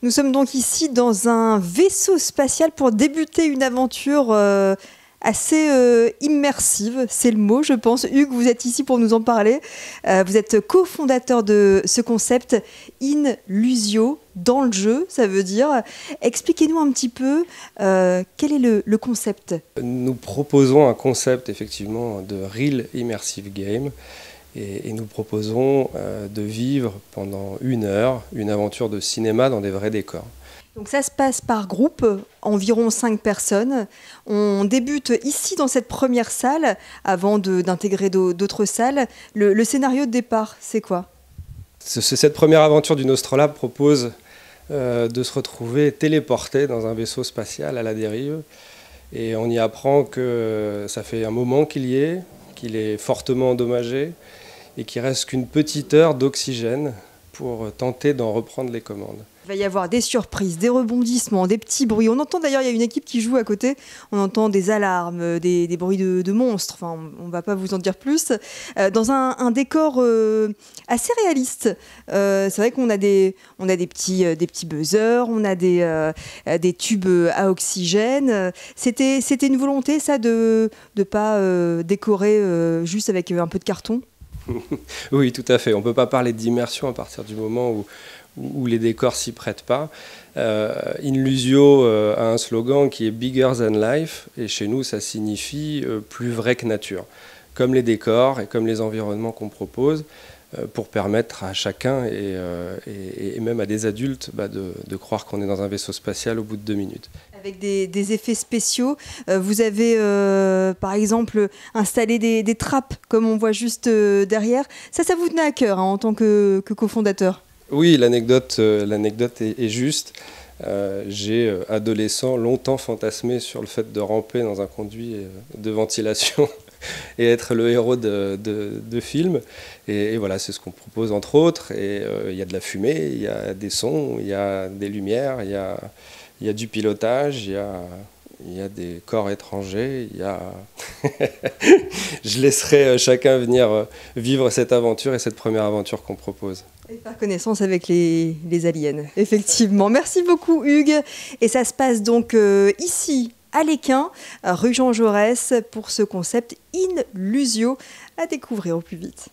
Nous sommes donc ici dans un vaisseau spatial pour débuter une aventure assez immersive, c'est le mot je pense. Hugues, vous êtes ici pour nous en parler. Vous êtes cofondateur de ce concept In-Lusio, dans le jeu, ça veut dire. Expliquez-nous un petit peu quel est le concept. Nous proposons un concept effectivement de Real Immersive Game. Et nous proposons de vivre pendant 1 heure une aventure de cinéma dans des vrais décors. Donc ça se passe par groupe, environ 5 personnes. On débute ici dans cette première salle avant d'intégrer d'autres salles. Le scénario de départ, c'est quoi? Cette première aventure du Nostrolab propose de se retrouver téléporté dans un vaisseau spatial à la dérive. Et on y apprend que ça fait un moment qu'il y est, qu'il est fortement endommagé et qu'il reste qu'une petite heure d'oxygène pour tenter d'en reprendre les commandes. Il va y avoir des surprises, des rebondissements, des petits bruits. On entend d'ailleurs, il y a une équipe qui joue à côté, on entend des alarmes, des bruits de monstres, enfin on ne va pas vous en dire plus. Dans un décor assez réaliste. C'est vrai qu'on a des petits buzzers, on a des tubes à oxygène. C'était une volonté ça de ne pas décorer juste avec un peu de carton? Oui, tout à fait. On ne peut pas parler d'immersion à partir du moment où les décors s'y prêtent pas. In-Lusio a un slogan qui est Bigger than life, et chez nous ça signifie plus vrai que nature, comme les décors et comme les environnements qu'on propose, pour permettre à chacun et même à des adultes de croire qu'on est dans un vaisseau spatial au bout de 2 minutes. Avec des effets spéciaux, vous avez par exemple installé des trappes comme on voit juste derrière. Ça vous tenait à cœur hein, en tant que cofondateur? Oui, l'anecdote est juste. J'ai, adolescent, longtemps fantasmé sur le fait de ramper dans un conduit de ventilation et être le héros de films. Et voilà, c'est ce qu'on propose entre autres. Et il y a de la fumée, il y a des sons, il y a des lumières, il y a du pilotage, il y a des corps étrangers, Je laisserai chacun venir vivre cette aventure et cette première aventure qu'on propose. Et faire connaissance avec les aliens, effectivement. Merci beaucoup Hugues. Et ça se passe donc ici, à l'Équin, rue Jean Jaurès, pour ce concept In-Lusio à découvrir au plus vite.